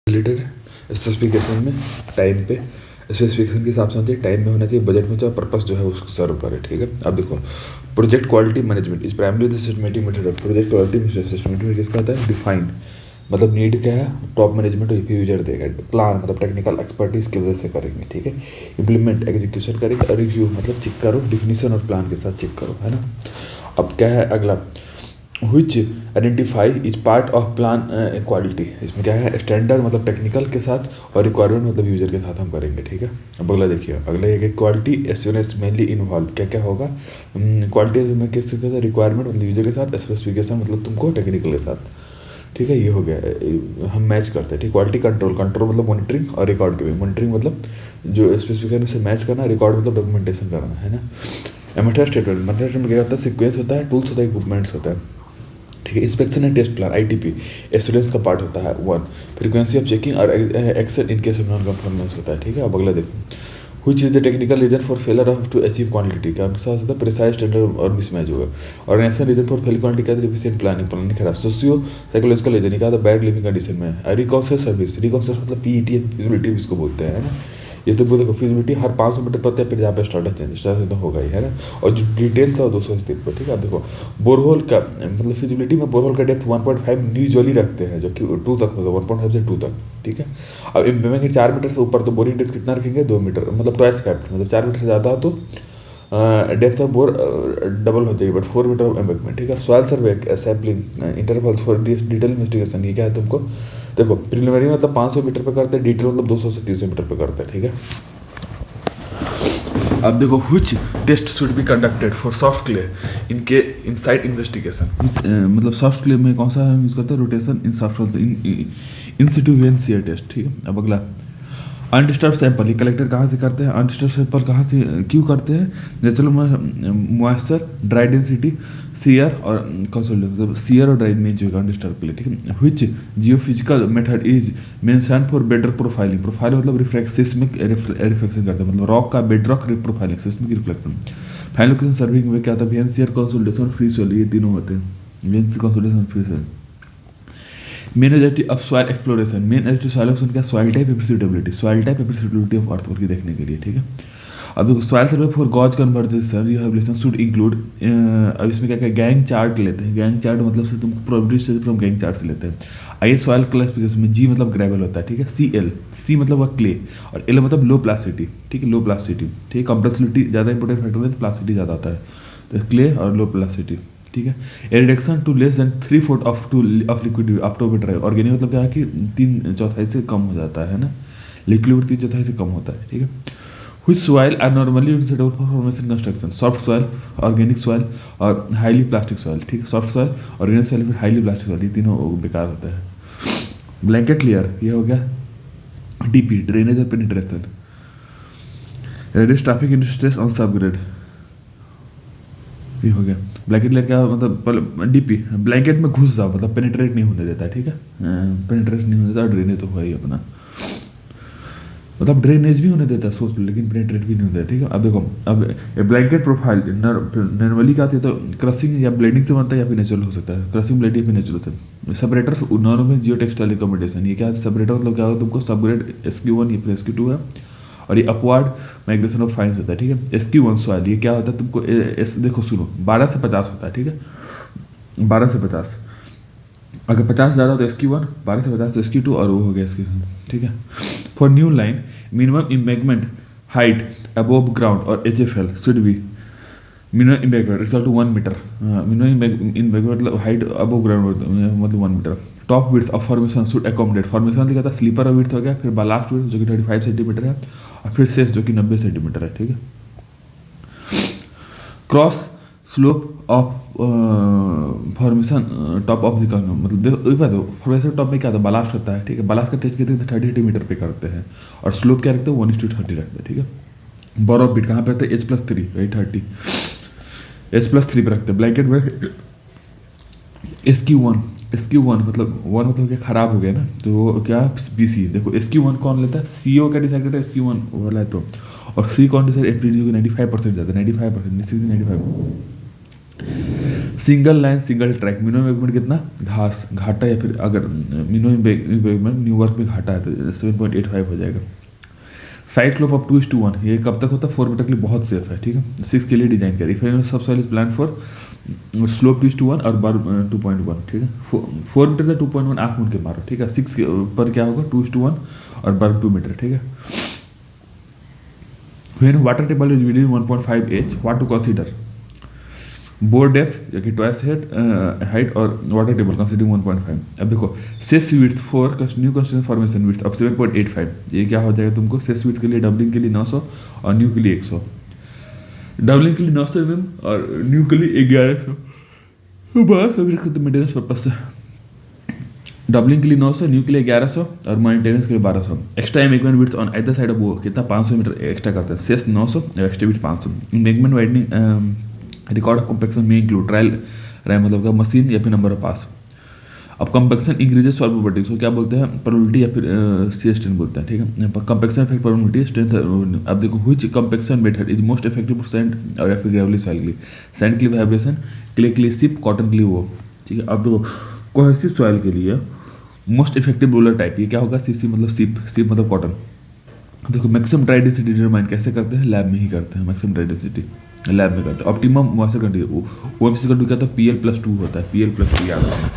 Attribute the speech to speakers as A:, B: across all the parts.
A: Related specification में time पे specification के हिसाब से होती है, टाइम में होना चाहिए, बजट में जो पर्पस जो है उसको सर्व करे। ठीक है, अब देखो project quality management is primary the systematic method of project quality systematic किसका होता है? डिफाइन मतलब नीड क्या है, टॉप मैनेजमेंट रिव्यू यूजर देगा, प्लान मतलब टेक्निकल एक्सपर्टीज की वजह से करेंगे। ठीक है, इम्प्लीमेंट एग्जीक्यूशन करेंगे, रिव्यू मतलब चेक करो, डिफिनीशन और प्लान के साथ चेक करो, है ना। अब क्या है अगला, which identify is part of plan quality, इसमें क्या है स्टैंडर्ड मतलब टेक्निकल के साथ और रिक्वायरमेंट मतलब यूजर के साथ हम करेंगे। ठीक है, अब अगला देखिए, अगला एक क्वालिटी एश्योरेंस मेनली इन्वॉल्व क्या क्या होगा, क्वालिटी में किसके साथ, रिक्वायरमेंट मतलब यूजर के साथ, स्पेसिफिकेशन मतलब तुमको टेक्निकल के साथ। ठीक है, ये हो गया, हम मैच करते हैं। ठीक, क्वालिटी कंट्रोल, कंट्रोल मतलब मॉनिटरिंग और रिकॉर्ड कीपिंग, मॉनिटरिंग मतलब जो स्पेसिफिकेशन से मैच करना, रिकॉर्ड मतलब डॉक्यूमेंटेशन करना, है ना। मेथड स्टेटमेंट, मेथड स्टेटमेंट क्या होता है, सीक्वेंस होता है, टूल्स होता है, इक्विपमेंट्स होता है। ठीक है, inspection and test plan ITP assurance का पार्ट होता है 1, फ्रीक्वेंसी ऑफ चेकिंग और action in case of non conformance होता है। ठीक है, अब अगला देखो, which is the technical reason for failure of to achieve quantity, क्या आंसर होता है प्रिसाइज स्टैंडर्ड और मिसमैच होगा। Organisation reason for fail quantity क्या, एफिशिएंट प्लानिंग, प्लानिंग खराब। सोशियो साइकोलॉजिकल रीजन क्या था, बैड लिविंग कंडीशन में। रिकॉन्सियस सर्विस, रिकॉन्सियस मतलब पीईटी फिजिबिलिटी इसको बोलते हैं, है ना। ये तो देखो फिजिबिलिटी हर 500 मीटर पर फिर जहाँ पे स्टार्ट तो होगा ही, है ना। और जो डिटेल था 200 से 3 पर। ठीक है, अब देखो बोरहोल का मतलब फिजिबिलिटी में बोरहोल का डेप्थ 1.5 यूजुअली रखते हैं, जो कि 2 तक होगा, 1.5 से 2 तक। ठीक है, अब इम्पेमेंट के 4 मीटर से ऊपर तो बोरिंग डेप्थ कितना रखेंगे, 2 मीटर मतलब ट्वाइस कैप्ट, मतलब 4 मीटर से ज़्यादा हो तो डेप्थ ऑफ बोर डबल हो जाएगी, बट 4 मीटर ऑफ एम्बैंकमेंट। ठीक है, soil survey sampling intervals for detail investigation, ये क्या है तुमको देखो, प्रिलिमिनरी मतलब 500 मीटर पे करते हैं, डिटेल मतलब 200 से 300 मीटर पे करते हैं। ठीक है, अब देखो which test should be conducted for soft clay इनके इनसाइड इन्वेस्टिगेशन, मतलब सॉफ्ट क्ले में कौन सा यूज करते हैं, rotation in soft in situ vane shear test. ठीक है, अब अगला अनडिस्टर्ब सैंपल, ये कलेक्टर कहाँ से करते हैं, अनडिस्टर्ब सैंपल कहाँ से क्यों करते हैं, natural moisture, dry density, shear और कंसोलिडेशन मतलब सीयर और ड्राई में जो अनडिस्टर्ब के लिए। ठीक है, which geophysical method is mention for better profiling, profile मतलब सिस्मिक रिफ्लेक्शन करते हैं, मतलब रॉक का bed rock profiling, seismic reflection. Final location surveying में क्या होता है, वेंसियर कंसोलिडेशन फ्री सोइल, ये तीनों होते हैं, vane shear consolidation free soil. Main objective of soil exploration, main objective soil exploration क्या, soil type appreciability, soil type appreciability of earth को देखने के लिए। ठीक है, अब देखो soil survey for gauge conversion rehabilitation should include, अब इसमें क्या क्या गैंग चार्ट लेते हैं, गैंग चार्ट मतलब से तुम प्रोबेबिलिटी फ्रॉम गैंग चार्ट से लेते हैं। आइए सॉइल क्लासिफिकेशन में जी मतलब ग्रेवल होता है। ठीक है, सी मतलब वह क्ले और एल मतलब लो प्लास्टिसिटी। ठीक है, लो प्लास्टिसिटी। ठीक है, कंप्रेसिबिलिटी ज़्यादा इंपॉर्टेंट फैक्टर है, प्लास्टिसिटी ज़्यादा होता है, तो क्ले और लो प्लास्टिसिटी। ठीक है, a reduction to less than 3/4 of liquid up to dry, organic मतलब क्या है कि 3/4 से कम हो जाता है ना, लिक्विड 3/4 से कम होता है। ठीक है, which soil are normally suitable for formation construction, soft soil, organic soil और हाईली प्लास्टिक सॉइल। ठीक है, सॉफ्ट सॉइल, ऑर्गेनिक सॉइल फिर हाईली प्लास्टिक सॉइल, ये तीनों बेकार होता है। ब्लैंकेट लेयर ये हो गया डीपी, ड्रेनेज और penetration. Radius traffic in stress on subgrade, ये हो गया। ब्लैंकेट लेयर क्या मतलब डीपी, ब्लैंकेट में घुस जाओ मतलब पेनिट्रेट नहीं होने देता। ठीक है, पेनिट्रेट नहीं होने देता, ड्रेनेज तो हुआ ही अपना, मतलब ड्रेनेज भी होने देता है सोच लो, लेकिन पेनिट्रेट भी नहीं होता है। ठीक है, अब देखो, अब ब्लैंकेट प्रोफाइल नॉर्मली क्या आती है, तो क्रशिंग या ब्लेडिंग से बनता है या फिर नेचुरल हो सकता है, क्रशिंग ब्लेडिंग या फिर नेचुरल से। सेपरेटर्स नॉन में जियो टेक्सटाइल रिकमेंडेशन, ये क्या है सेपरेटर मतलब क्या होगा तुमको, सबग्रेड SQ1 या फिर SQ2 है, और ये अपवार्ड माइग्रेशन ऑफ फाइन्स होता है। ठीक है, SQ1 सॉइल ये क्या होता है तुमको, देखो सुनो 12 से 50 होता है। ठीक है, 12 से 50, अगर 50 ज़्यादा हो तो SQ1, 12 से 50 तो SQ2 और वो हो गया SQ3। ठीक है, for new line minimum embankment height above ground और HFL should be minimum embankment equal to 1 metre, minimum embankment मतलब हाइट अबोव ग्राउंड मतलब 1 metre. Top width of formation should accommodate, formation क्या था, स्लीपर विड्थ हो गया, फिर ballast width जो कि 35 सेंटीमीटर है, और फिर सेस जो कि 90 सेंटीमीटर है। ठीक है, cross slope of formation top of the corner, मतलब देखो फॉर्मेशन टॉप में क्या होता है, बालास्ट होता है। ठीक है, बालास्ट का टेस्ट कहते हैं 30 मीटर पे करते हैं, और स्लोप क्या रखते हैं 1:30 रखते हैं। ठीक है, बॉरो बीट कहाँ पे रखते हैं, H+3 30, H+3 पे रखते हैं। ब्लैंकेट में SQ1 मतलब 1 मतलब क्या खराब हो गया ना, तो क्या BC, देखो SQ1 कौन लेता है, CO का डिसाइड करता है SQ1 वाला है तो, और C कौन डिसाइड, एप्रीडी 95% जाता है, 95%, 95। Single line single track, minimum embankment कितना, घाटा या फिर अगर मिनिमम एम्बैंकमेंट न्यूयॉर्क में घाटा है तो 7.85 हो जाएगा। साइड स्लोप ऑफ 2:1, ये कब तक होता है, 4 मीटर के लिए बहुत सेफ है, ठीक है। 6 के लिए डिजाइन करें, फिर सब soil is plan for slope 2:1 और बर 2.1, ठीक है। 4 मीटर से 2.1 आँख मूंद के मारो, ठीक है। 6 पर क्या होगा 2:1 और बर 2 मीटर, ठीक है। When water table is within 1.5 h, what to consider? Bore depth या कि twice height और water table considering 1.5। अब देखो cess width for new construction formation width अब 7.85, ये क्या हो जाएगा तुमको, सेस width के लिए डबलिंग के लिए 900 और न्यू के लिए 100, डबलिंग के लिए 900 mm और न्यू के लिए 1100। बस अभी मेंटेनेंस पर्पज से डबलिंग के लिए 900, न्यू के लिए 1100 और मेंटेनेंस के लिए 1200। Extra embankment width on either side of वो कितना 500 मीटर एक्स्ट्रा करते हैं, सेस 900 और extra width 500। Embankment widening record of compaction में इंक्लूड ट्रायल रहे मतलब का मशीन या फिर नंबर ऑफ पास। अब कॉम्पैक्शन इंक्रीजेस सॉल्व प्रोबेबिलिटी, उसको क्या बोलते हैं, प्रोबेबिलिटी या फिर सी स्ट्रेंथ बोलते हैं, ठीक है। Compaction effect probability strength. अब देखो which compaction method is most effective for sand और या फिर ग्रेवली सॉइल के लिए, सैंड के लिए वाइब्रेशन, क्ले के लिए सिप, कॉटन के लिए वो, ठीक है। अब देखो कोहेसिव सॉइल के लिए मोस्ट इफेक्टिव रोलर टाइप, ये क्या होगा, सीसी मतलब सिप मतलब कॉटन। देखो मैक्सिमम ड्राई डेंसिटी डिटरमाइन कैसे करते हैं, लैब में ही करते हैं, मैक्सिमम ड्राई डेंसिटी लैब में करते हैं। Optimum moisture content OMC content क्या होता है, PL+2 होता है, PL+2 याद रखना।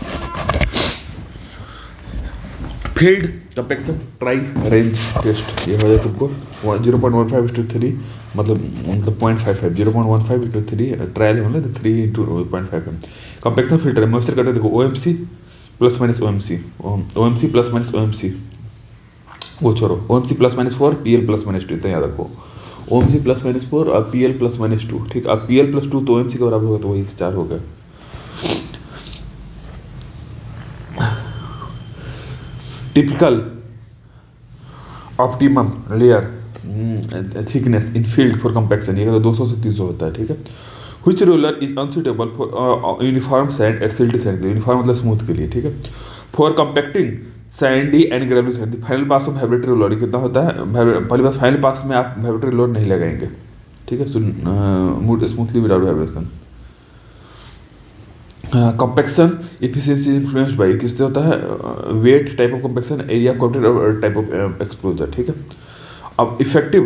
A: Field compaction try range test, ये हो जाए तुमको 0.15:3 मतलब 0.55, 0.15:3 ट्रायल है मतलब 3:0.5 है। कॉम्पैक्शन फिल्टर मॉइस्चर कंटेंट देखो OMC plus minus OMC plus minus OMC, वो छोड़ो, OMC +-4 PL+-2 इतना याद रखो, OMC +-4 और PL+-2, ठीक। अब PL+2 तो OMC के बराबर होगा, तो वही 4 हो गया। Typical optimum layer thickness in field for compaction, ये तो 200 से 300 होता है, ठीक है। Which roller is unsuitable for uniform sand and silty sand के लिए, यूनिफॉर्म मतलब स्मूथ के लिए, ठीक है। For compacting Sandy and Gravely sand, final pass of vibratory roller कितना होता है, पहली बात फाइनल पास में आप वाइब्रेटरी रोलर नहीं लगाएंगे, ठीक है, smoothly without vibration. Compaction efficiency influenced by किससे होता है, weight, type of compaction, area content और टाइप ऑफ एक्सपोजर, ठीक है। अब effective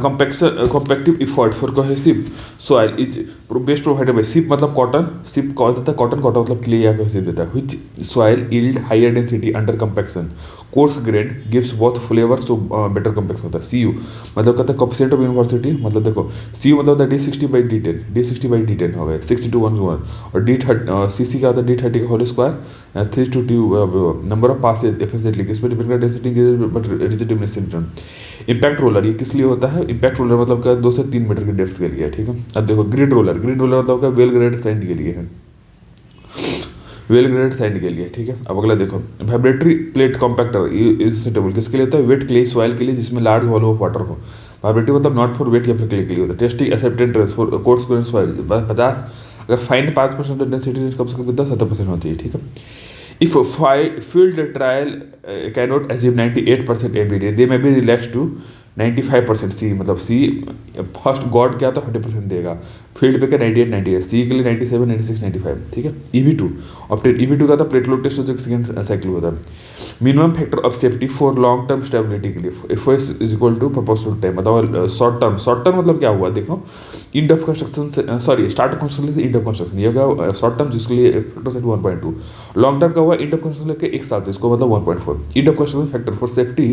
A: compactive effort for cohesive soil is best provided by sheep मतलब कॉटन, सिप कौन देता है, कॉटन मतलब क्ले या कोहेसिव देता है। Which soil yield higher density under compaction, coarse grain gives both flavour so better compaction होता है। CU मतलब कहता है कोएफिशिएंट ऑफ यूनिवर्सिटी, मतलब देखो CU मतलब होता है D60/D10, D60/D10 हो गया 60:1 और CC क्या होता है D30 का whole square 3:2 number of passes efficiently, किस पे डिपेंड करता है, density but rigidity return. Impact roller ये किस लिए होता है, इम्पैक्ट रोलर मतलब क्या 2 से 3 मीटर की डेप्थ के लिए, ठीक है। अब देखो ग्रिड रोलर मतलब क्या वेल ग्रेडेड सैंड के लिए है, वेल ग्रेडेड सैंड के लिए, ठीक है। अब अगला देखो vibratory plate compactor is suitable किसके लिए होता है, वेट क्ले सॉइल के लिए जिसमें लार्ज वॉल्यूम ऑफ वाटर हो। वाइब्रेटरी मतलब नॉट फॉर वेट या फिर क्ले के लिए होता है। Testing acceptance for coarse grain soil 50, अगर फाइन 5% डेंसिटी कम से कम कितना 70% होती है, ठीक है। If field trial cannot achieve 98% MBD, they may be relaxed to 95% C, मतलब C फर्स्ट गॉड क्या तो 100% देगा, फील्ड पे क्या 98 C के लिए 97 96 95, ठीक है। EB2 ऑप्टेड EB2 का था प्लेटलो टेस्ट जो सेकंड साइकिल होता है। Minimum factor of safety for long term stability के लिए FOS is equal to proportional time, मतलब शॉर्ट टर्म मतलब क्या हुआ देखो, इंड ऑफ कंस्ट्रक्शन से सॉरी स्टार्ट ऑफ कंस्ट्रक्शन से इंड ऑफ कंस्ट्रक्शन, ये होगा शॉर्ट टर्म जिसके लिए फैक्टर सेट 1.2, लॉन्ग टर्म का हुआ इंड ऑफ कंस्ट्रक्शन लेके 1 साल, इसको मतलब 1.4। End of construction factor for safety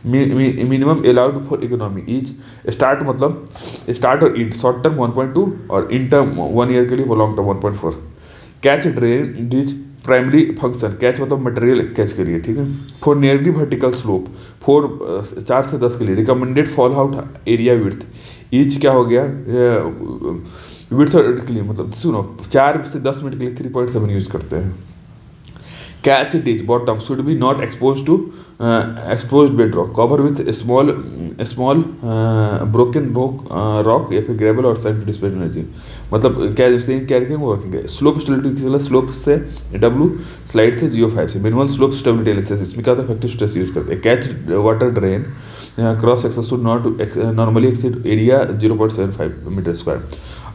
A: minimum allowed for economy is start मतलब स्टार्ट और इंड, शॉर्ट टर्म 1.2 और इंड टर्म 1 ईयर के लिए वो long term 1.4। Catch drain this primary function, catch मतलब मटेरियल कैच के लिए, ठीक है। फॉर नियरली वर्टिकल स्लोप 4 से 10 के लिए recommended fall out area width each क्या हो गया, विड्थ के लिए मतलब सुनो 4 से 10 मिनट के लिए 3.7 यूज करते हैं। Catch ditch bottom should be not expose to expose bed rock, cover with small broken rock या फिर ग्रेवल और साइड डिस्पेंस एनर्जी, मतलब क्या जैसे क्या रखेंगे वो रखेंगे। स्लोप स्टेबिलिटी स्लोप से W, स्लाइड से 0.5 से मिनिमल स्लोप स्टेबिलिटी एनालिसिस, इसमें क्या होता है फैक्टिव स्ट्रेस यूज करते हैं। Catch water drain cross section should not normally exceed area 0.75 metre square.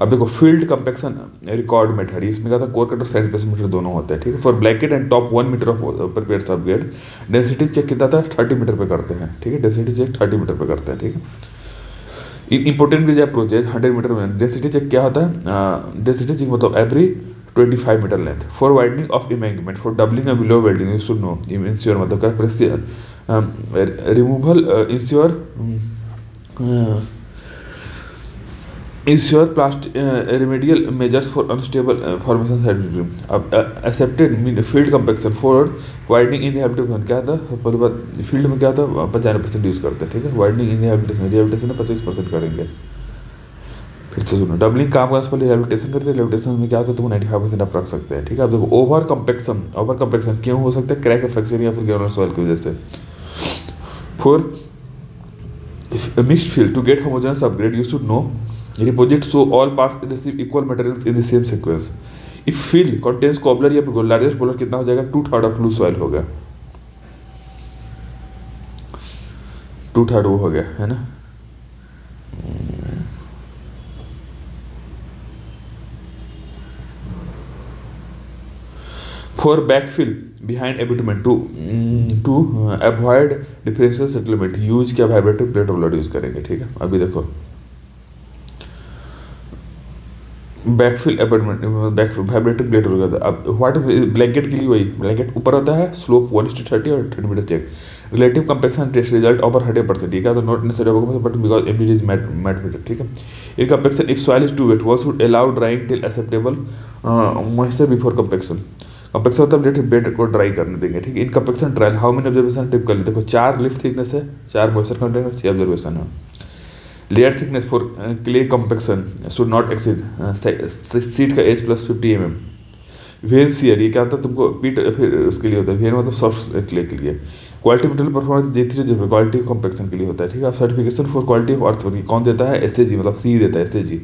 A: अब देखो फील्ड कंपेक्शन रिकॉर्ड मेथड, इसमें क्या था कोर कट और साइड स्पेसिमीटर दोनों होते हैं, ठीक है। For blanket and top 1 metre of prepare subgrade, density check कितना था 30 मीटर पे करते हैं, ठीक है। डेंसिटी चेक 30 मीटर पे करते हैं, ठीक है। इंपॉर्टेंट भी अप्रोच है 100 मीटर में। डेंसिटी चेक क्या होता है, डेंसिटी चेक मतलब every 25 metre length. For widening of embankment, for doubling और below welding you should know, ensure मतलब क्या, removal ensure ensure plastic remedial measures for unstable formation side. अब accepted field compaction for widening in rehabilitation, क्या था पहले बात, field में क्या था 95% यूज करते हैं, ठीक है। वाइडनिंग इन रिहेबिलिटेशन में 25% करेंगे। फिर से सुनो, डबलिंग काम करने से पहले रिहेबिलिटेशन करते हैं, रिहेबिलिटेशन में क्या होता है, तो 95% आप रख सकते हैं, ठीक है। अब देखो ओवर कंपेक्शन क्यों हो सकता है, क्रैक फ्रैक्चर या फिर ग्रेनुलर सॉइल की वजह से। For mixed field to get homogenous upgrade you should know deposit so all parts receive equal materials in the same sequence. if field contains cobbler या फिर लार्जेस्ट बोलर कितना हो जाएगा 2/3 ऑफ लूज सॉइल होगा, 2/3 वो हो गया है ना। For backfill behind abutment to avoid differential settlement use क्या वाइब्रेटिव प्लेट रोलर यूज करेंगे, ठीक है। अभी देखो बैकफिल अपार्टमेंट वाइब्रेटिव प्लेट हो गया। अब व्हाट ब्लैंकेट के लिए वही ब्लैंकेट ऊपर होता है, स्लोप 1:30 और 30 metre check. Relative compaction test result over 100%, ठीक है। तो not necessary but because MD is mat metre, ठीक है। In compaction if soil is too wet one should allow drying till acceptable moisture before compaction. Compaction मतलब let bed को dry करने देंगे, ठीक है। In compaction trial how many observation tip कर ली, देखो 4 लिफ्ट थिकनेस है, 4 मॉइस्चर कंटेंट और 6 ऑब्जर्वेशन है। Layer thickness for clay compaction should not exceed seat का edge plus 50 mm। Vane shear ये क्या होता है तुमको पीट फिर उसके लिए होता है, वेन मतलब सॉफ्ट क्ले के लिए। Quality material performance J3 quality compaction के लिए होता है, ठीक है। Certification for quality of earth कौन देता है, SAG मतलब सी देता है, SAG।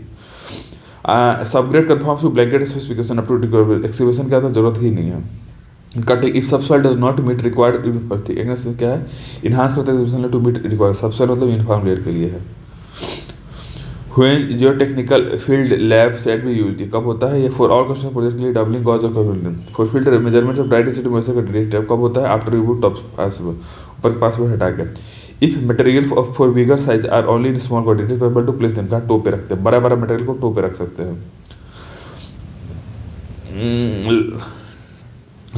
A: Subgrade conforms to blanket specification up to excavation क्या था, जरूरत ही नहीं है। Cutting if subsoil does not meet required क्या है, इनहांस करता है टू मीट रिक्वायर्ड सबसॉइल मतलब यूनिफॉर्म लेयर के लिए है। When geotechnical field lab set भी यूज कब होता है, ये फॉर ऑल कंस्ट्रक्शन प्रोजेक्ट के लिए डबलिंग गॉज और for field measurement of dry density moisture का डायरेक्ट स्टेप कब होता है, आफ्टर रिमूव टॉप ऊपर पासवर्ड हटा के। If material for bigger size are only in small quantity able to place them, कहाँ टो पे रखते हैं, बड़ा बड़ा मटेरियल को टो पे रख सकते हैं।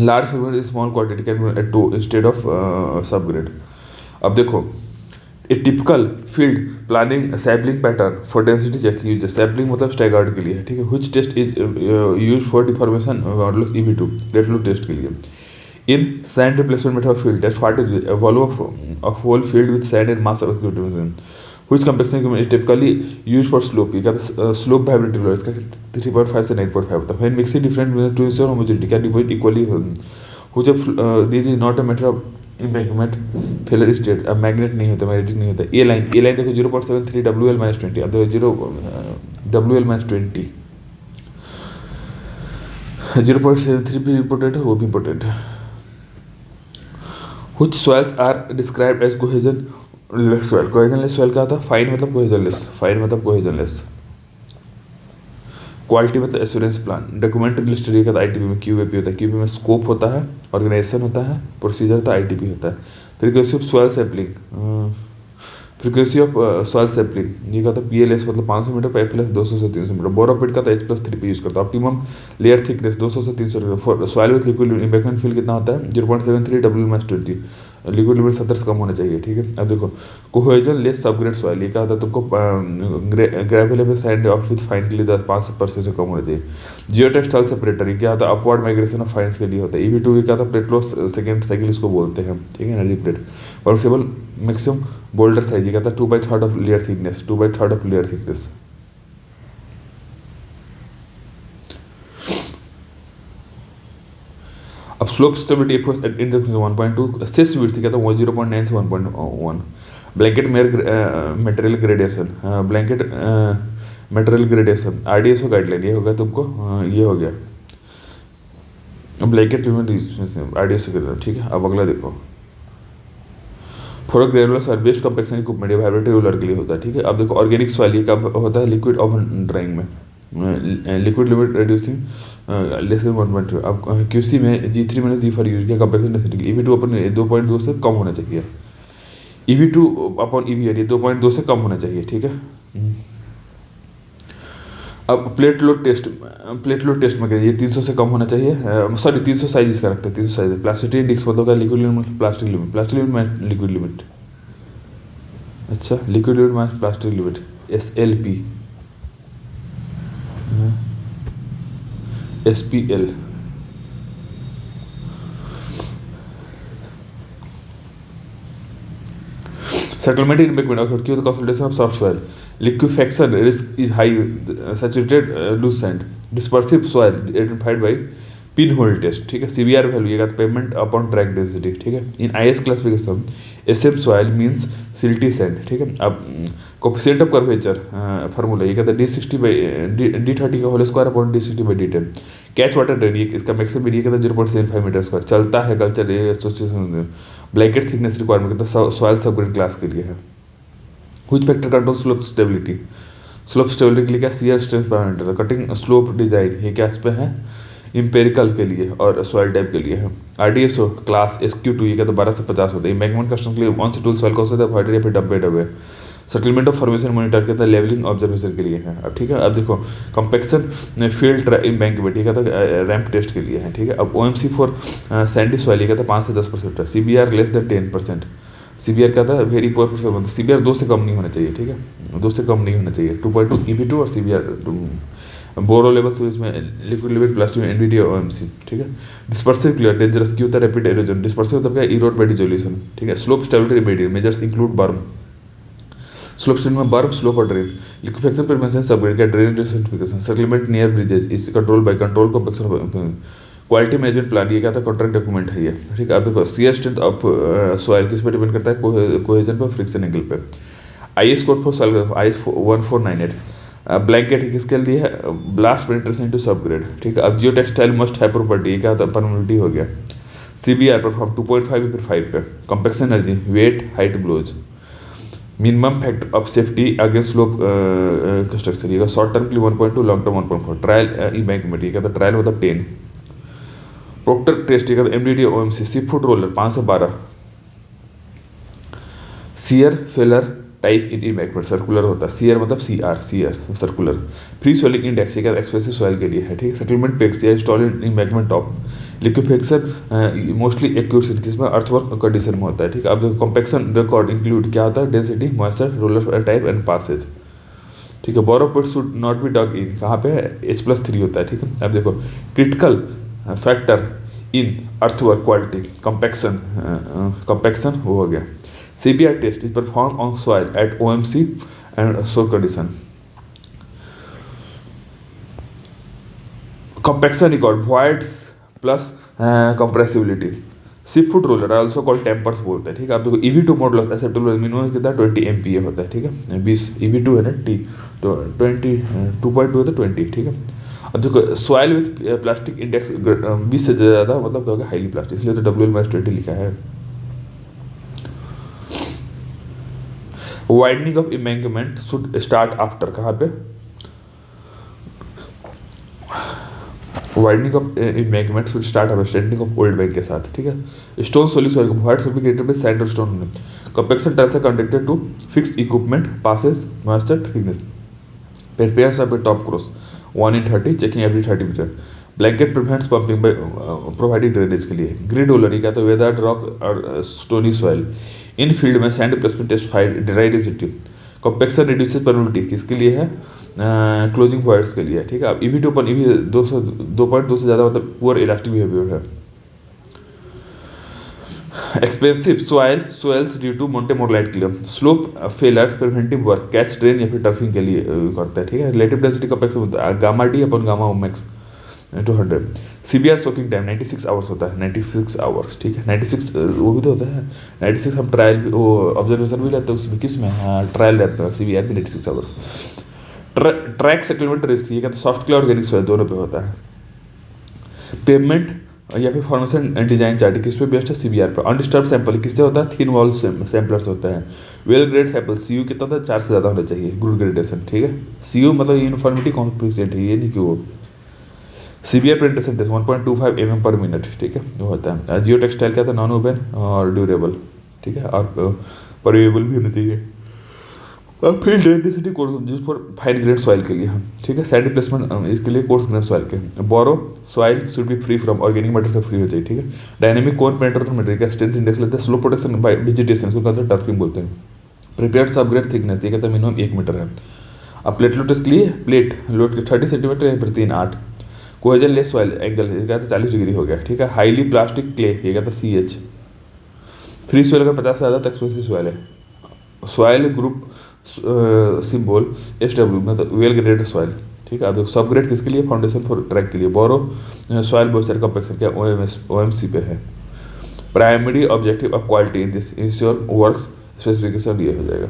A: Large field small quantity can be to instead of subgrade. अब देखो a typical field planning sampling pattern for density check use, sampling मतलब स्टैगर्ड के लिए है, ठीक है। Which test is use for deformation modulus EB2 plate load test के लिए। In sand replacement method of field test what is volume of hole field with sand and mass of which compaction is typically use for slope, ये क्या slope वाइब्रेटिव इसका 3.5 से 9.5 होता है। When mixing different to ensure homogeneity क्या deposit equally हो, जब this is not a matter of magnet failure state, अब मैग्नेट नहीं होता, मैग्नेटिक नहीं होता। ए लाइन देखो 0.73 WL-20, अब देखो 0 WL-20 0.73 भी इम्पोर्टेंट है, वो भी इम्पोर्टेंट है। Which soils are described as cohesionless soil, cohesionless soil क्या होता है, फाइन मतलब cohesionless, फाइन मतलब cohesionless। क्वालिटी मतलब एश्योरेंस प्लान, डॉक्यूमेंट लिस्ट का ITP में QAP होता है, QAP में स्कोप होता है, ऑर्गेनाइजेशन होता है, प्रोसीजर होता है, ITP होता है। Frequency of soil sampling, frequency of soil sampling ये क्या होता है, PLS मतलब 500 मीटर पर FLS 200 से 300 मीटर। बोरोपिट का तो H+3 पे यूज करता है। ऑप्टिमम लेयर थिकनेस 200 से 300 for soil with liquid embankment field कितना होता है 0.73 WL-20, लिक्विड लिमिट 70 से कम होना चाहिए, ठीक है। अब देखो कोहेजन लेस सबग्रेड सॉइल ये क्या होता है तुमको ग्रेविलेबल सैंड ऑफ विथ फाइन के लिए 5% से कम होना चाहिए। जियोटेक्सटाइल सेपरेटर ये क्या होता है अपवर्ड माइग्रेशन ऑफ फाइन्स के लिए होता है। EB2 ये क्या होता है प्लेट लॉस सेकेंड साइकिल इसको बोलते हैं, ठीक है। एनर्जी प्लेट वर्सेबल मैक्सिमम बोल्डर साइज ये क्या होता है 2/3 of layer thickness, 2/3 of layer thickness. अब slope stability efforts at index 1.2, stress width क्या था 0.9 से 1.1। Blanket material gradation, blanket material gradation RDSO guideline ये हो गया तुमको, ये हो गया ब्लैंकेट RDSO गाइडलाइन, ठीक है। अब अगला देखो for granular soil based compaction equipment vibrative roller के लिए होता है, ठीक है। अब देखो ऑर्गेनिक सॉइल ये कब होता है लिक्विड ओवन ड्राइंग में, liquid limit reducing less than 1.2। अब क्यूसी में G3 माइनस G4 यूज किया कंपैक्शन डेंसिटी, EV2 अपन 2.2 से कम होना चाहिए, EV2 अपन EV ये 2.2 से कम होना चाहिए, ठीक है। अब प्लेट लोड टेस्ट में करिए, ये 300 से कम होना चाहिए, सॉरी 300 साइज इसका रखते हैं, 300 साइज। प्लास्टिक इंडेक्स मतलब क्या, liquid limit plastic limit liquid limit, अच्छा liquid limit minus plastic limit SLP SPL। Settlement in embankment occurred due to the consolidation of soft soil. Liquefaction risk is high. Saturated loose sand. Dispersive soil identified by pinhole test, ठीक है। CBR value ये कहता है payment upon track density, ठीक है। इन IS classification SM soil means silty sand, ठीक है। अब कोफिशिएंट ऑफ कर्वेचर फार्मूला ये कहता है D30 का whole square upon D60 by D10। Catch water drain ये इसका मैक्सिमम एरिया कहता है 0.75 मीटर स्क्वायर। चलता है culture association. Blanket thickness requirement कहता है सॉइल सबग्रेड क्लास के लिए है। Which factor control slope stability के लिए क्या, shear strength parameter. Cutting slope design ये क्या इस पे है, इंपेरिकल के लिए और सॉइल टाइप के लिए है। RDSO क्लास SQ2 ये कहता है 12 से 50 होता है। एम्बैंकमेंट कंस्ट्रक्शन के लिए ऑन टूल सॉइल कौन सा था, वाइड एरिया पे dumped away. Settlement of formation monitor कहता है लेवलिंग ऑब्जर्वेशन के लिए है। अब ठीक है, अब देखो कंपैक्शन फील्ड एम्बैंकमेंट ये कहता है रैंप टेस्ट के लिए है, ठीक है। अब OMC फॉर सैंडी सॉइल ये कहता है 5 से 10% है। CBR less than 10%। CBR कहता है वेरी पुअर परफॉर्मेंस, CBR 2 से कम नहीं होना चाहिए, ठीक है, 2 से कम नहीं होना चाहिए। 2.2 EV2 और CBR बोरो लेवल तो इसमें लिक्विड लिमिट प्लास्टिक NVD और OMC, ठीक है। डिस्पर्सिव क्लियर डेंजरस क्यों होता है, रैपिड एरोजन। डिस्पर्सिव मतलब क्या, इरोड बाय डिसोल्यूशन, ठीक है। Slope stability remedial measures include berm, slope stability में बर्म, स्लोप और ड्रेन। लिक्विफेक्शन परमिशन सबग्रेड का drain densification. Settlement near bridges is control by control compaction. Quality management plan ये क्या था, कॉन्ट्रैक्ट डॉक्यूमेंट है ये, ठीक है। अब देखो शियर स्ट्रेंथ ऑफ सॉइल किस पे डिपेंड करता है, कोहेजन पे, फ्रिक्शन एंगल पे। IS code for soil IS 1498। Blanket किसके लिए है, ब्लास्ट पेनिट्रेशन टू सबग्रेड, ठीक है। अब जियो टेक्सटाइल मस्ट है प्रॉपर्टी ये क्या होता है, परमिटिविटी हो गया। CBR परफॉर्म 2.5 फिर 5 पे। Compaction energy weight height blows. Minimum factor of safety against slope construction ये शॉर्ट टर्म के लिए 1.2, लॉन्ग टर्म 1.4। ट्रायल एम्बैंकमेंट ये कहता है ट्रायल मतलब 10। प्रोक्टर टेस्ट ये कहता है MDD OMC। 6 फुट रोलर 5 से 12। Shear failure type in embankment circular होता है। सियर मतलब CR circular. Free swelling index ये एक्सप्रेसिव सॉइल के लिए है, ठीक है। सेटलमेंट पेक्स या install in embankment top. Liquefaction mostly acute किसमें, अर्थवर्क कंडीशन में होता है, ठीक है। अब देखो कॉम्पैक्शन रिकॉर्ड इंक्लूड क्या होता है, density, moisture, roller type and passes, ठीक है। Borrow pit should not be dug in, कहाँ पे H+3 होता है, ठीक है। अब देखो critical factor in earthwork quality compaction वो हो गया। CBR test is performed on soil at OMC and soil condition. Compaction record voids plus compressibility. 6 foot roller है ऑल्सो कॉल्ड टेम्पर्स बोलते हैं, ठीक है। आप देखो EV2 मॉडल एक्सेप्टेबल मिनिमम कितना 20 MPa होता है, ठीक है। 20 EV2 है ना T तो 2.2 है तो 20, ठीक है। अब देखो सॉइल विथ प्लास्टिक इंडेक्स 20 से ज़्यादा मतलब क्या होगा, हाईली प्लास्टिक, इसलिए तो WL-20 लिखा है। Widening of embankment should start after, कहाँ पे, widening of embankment should start after strengthening of old bank के साथ, ठीक है। Stone solid white should be created by sand और stone. Compaction trials are conducted to fix equipment passes moisture thickness. Prepares of a top cross 1 in 30 checking every 30 metre. Blanket prevents pumping by providing drainage के लिए। Grid roller क्या तो weather rock और stony soil. इन field में sand placement test find dry density. Compaction reduces permittivity किसके लिए है, क्लोजिंग वॉइड्स के लिए है, ठीक है। अब EV2 पर EV 2.2 से ज़्यादा मतलब पुअर इलास्टिक बिहेवियर है। Expensive soils due to montmorillonite clear. Slope failure preventive work catch drain या फिर टर्फिंग के लिए करता है, ठीक है। Relative density compaction gamma D upon gamma ओमेक्स 200। CBR सोकिंग टाइम 96 आवर्स होता है, 96 आवर्स, ठीक है। 96 वो भी तो होता है 96 हम ट्रायल वो ऑब्जर्वेशन भी लेते हैं उसमें, किस में ट्रायल लैब पे CBR भी 96 आवर्स। ट्रैक सेटलमेंट रिस्क ये कहते हैं सॉफ्ट क्ले ऑर्गेनिक सॉइल दोनों पे होता है। पेमेंट या फिर फॉर्मेशन डिजाइन चार्ट किस पे बेस्ड है, सीबीआर पर। अनडिस्टर्ब सैंपल किससे होता है, थिन वॉल सैंपलर से होता है। वेल ग्रेड सैंपल सीयू कितना होता है, 4 से ज़्यादा होना चाहिए, गुड ग्रेडेशन, ठीक है। सीयू मतलब यूनिफॉर्मिटी कॉन्फिडेंट है, ये नहीं कि वो। CBR penetration test 1.25 mm per minute, ठीक है, वो होता है। जियो टेक्सटाइल क्या था, नॉन ओपन और ड्यूरेबल, ठीक है, और परमेएबल भी होना चाहिए। अब field density course use for fine grade soil के लिए, ठीक है। साइड रिप्लेसमेंट इसके लिए कोर्स ग्रेड सॉइल के। Borrow soil should be free from organic matter से फ्री हो चाहिए, ठीक है। डायनेमिक कोन पेनेट्रेटर मटेरियल का स्ट्रेंथ इंडेक्स लेते हैं, स्लो प्रोटेक्शन बाय वेजिटेशन, इसको कहते हैं टर्फिंग बोलते हैं। प्रिपेयर्ड सबग्रेड थिकनेस ये कहते हैं मिनिमम 1 मीटर है। अब प्लेट टेस्ट के लिए प्लेट लोड 30 सेंटीमीटर प्रति 8। कोहेजन लेस सॉइल एंगल ये कहते हैं 40 डिग्री हो गया, ठीक है। हाईली प्लास्टिक क्ले ये कहते हैं CH। फ्री सॉइल अगर 50 से ज़्यादा तक सॉइल है। सॉइल ग्रुप सिंबल SW मतलब वेल ग्रेडेड सॉइल, ठीक है। अब सब ग्रेड किसके लिए, फाउंडेशन फॉर ट्रैक के लिए। बोरो सॉइल मॉइस्चर कंपेक्शन क्या OMC पे है। Primary objective of quality in this ensure works specification ये हो जाएगा।